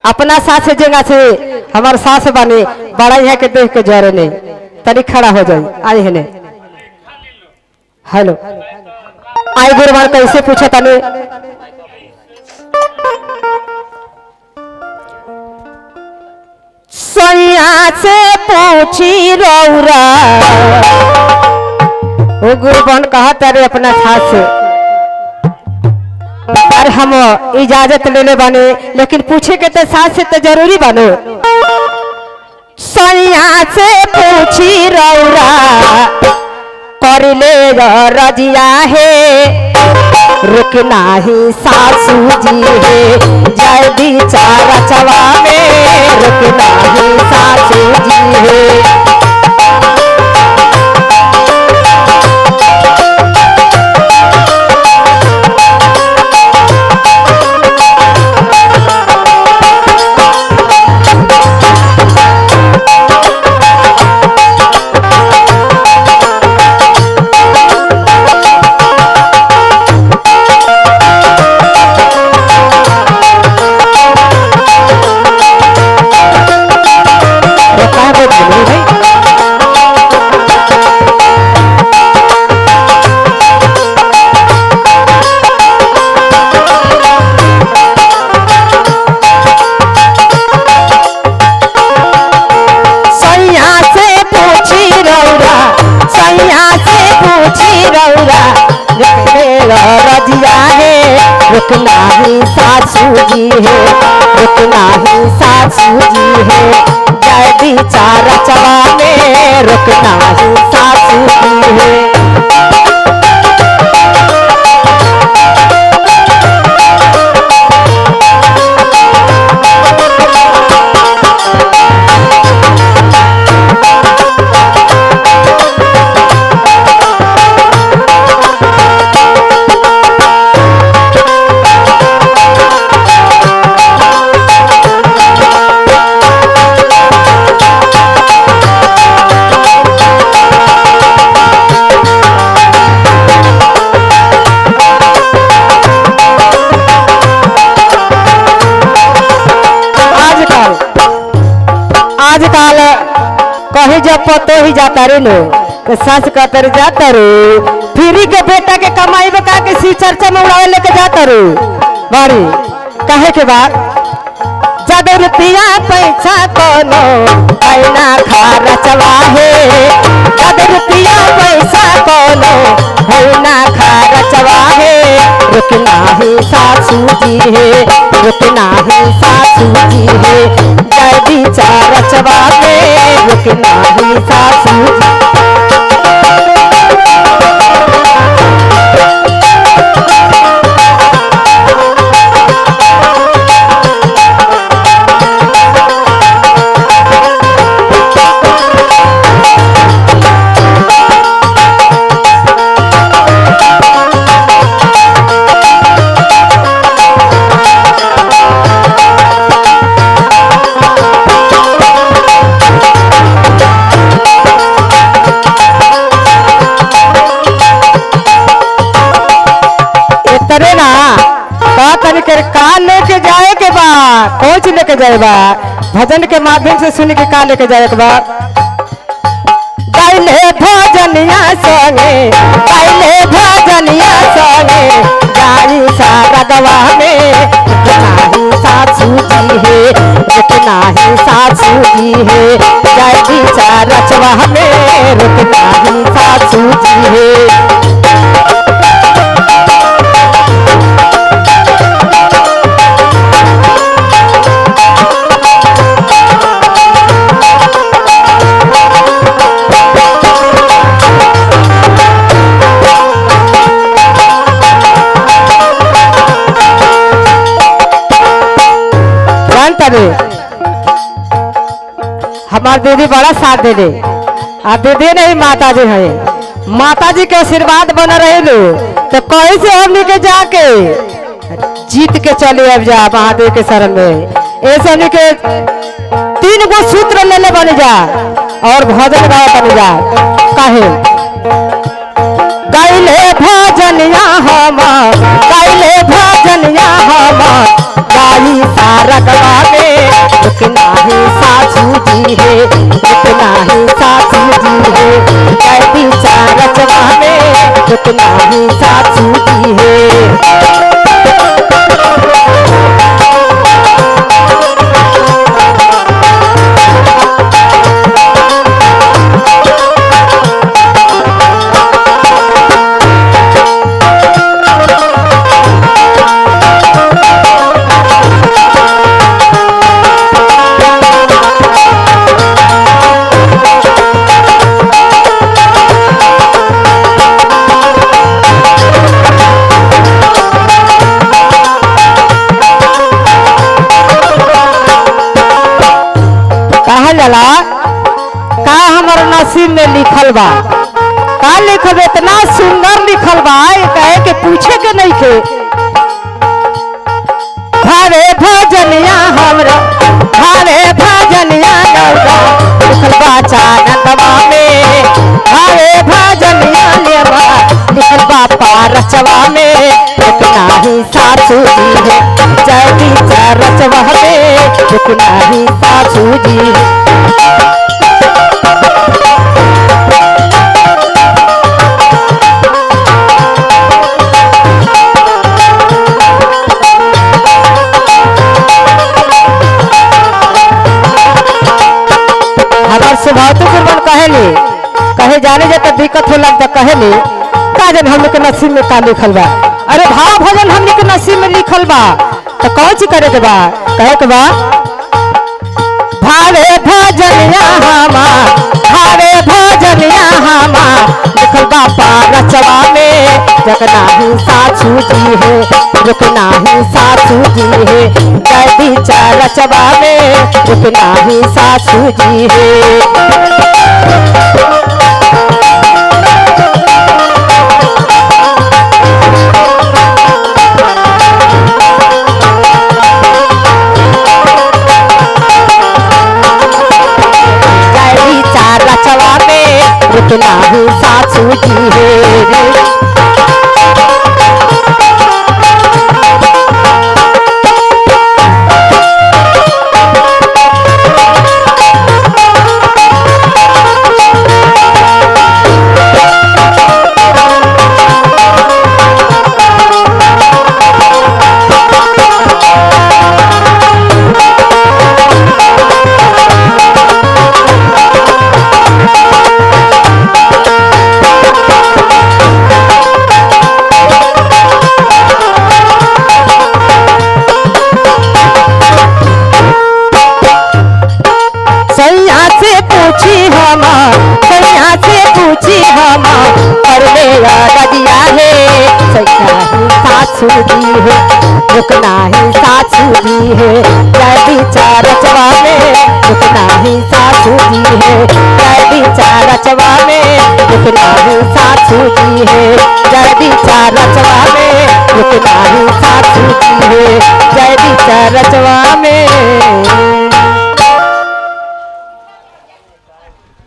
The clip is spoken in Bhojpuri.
अपना सास जगह से हमार सास बने बड़ा यहाँ के देख के जरे नहीं तरी खड़ा हो जाए आई है हेलो आई गुरबान कैसे पूछा तने सैया से पूछी रौरा वो गुरबान कहा तेरे अपना सास से अरे हम इजाजत लेने बने लेकिन पूछे के तो साथ से तो जरूरी बनो सैया से पूछी रौरा कर ले रजिया है रुकना ही सासू जी है जय बिचारा चवा में रुकना ही सासू जी है रुकना ही सासू जी है रुकना ही सासू जी है जय बिचारा चवा में रुकना ही सासू जी है आजकल कहीं जब पतो ही जाता रे लो तो सस कतर जाता रो फिरी के बेटा के कमाई बका के सी चर्चा में उड़ावे लेके जाता रो बाड़ी कहे के बाद जब रुपया पैसा कोनो पैना खारा चला है जब रुपया पैसा कोनो पैना खारा चला है रुकना ही सासू जी है रुकना ही सासू जी है जय बिचारा चवा में रुकना ही सासू जी का लेके जाए के बाद कौन सी लेके जाए बा भजन के माध्यम से सुन के का लेके जाए के बाद पहले भजनिया संगे पहले भजनिया संगे गाड़ी सारा गवा में रुकना ही सासू जी है रुकना ही सासू जी है जय बिचारा चवा में रुकना ही सासू जी है हमार दीदी बड़ा साथ दे दे आ दीदी नहीं माता जी है माता जी के आशीर्वाद बना रहे लो तो कैसे हमने के जाके जीत के चले अब जा महादेव के शरण में ऐसे हमने के 3 गो सूत्र ले ले बन जा और भजन गाओ बन जा काहे गाइले भजनिया हम गाइले भजनिया हम बाई सारा गवा में रुकना ही सासू जी है, रुकना ही सासू जी है। कैदी चारचवा में रुकना ही सासू जी है। चला का हमार नसीब में लिखल बा, का लिखल इतना सुंदर लिखल बा कहे के पूछे के नहीं के। भावे भजनिया हमरा, भावे भजनिया गौरा लिखल बा चानंदवा में, भावे भजनिया लेवा लिखल बा पारचवा में। रुकना ही सासू जी है, जयदी चारचवा में रुकना ही सासू जी है। सुभावतु कुर्बान कहेली कहे जाने जाते दिक्कत हो लगता कहेली का जन हम लोग के नसीब में का लिखल बा। अरे भाव भजन हम लोग के नसीब में लिखल बा तो कौन चीज करे के बा, कहे के बा भावे भजनिया हमा, भावे भजनिया हमा लिखल बा पारचवा में। जगना ही सासू जी है, रुकना ही सासू जी है। जयदी चारचवा में रुकना ही सासू जी है। रुकना ही सासू जी है। सासू जी है, रुकना ही सासू जी है। जयदी चारचवा में रुकना ही सासू जी है। जयदी चारचवा में रुकना ही सासू जी है। जयदी चारचवा में रुकना ही सासू जी है। जयदी चारचवा में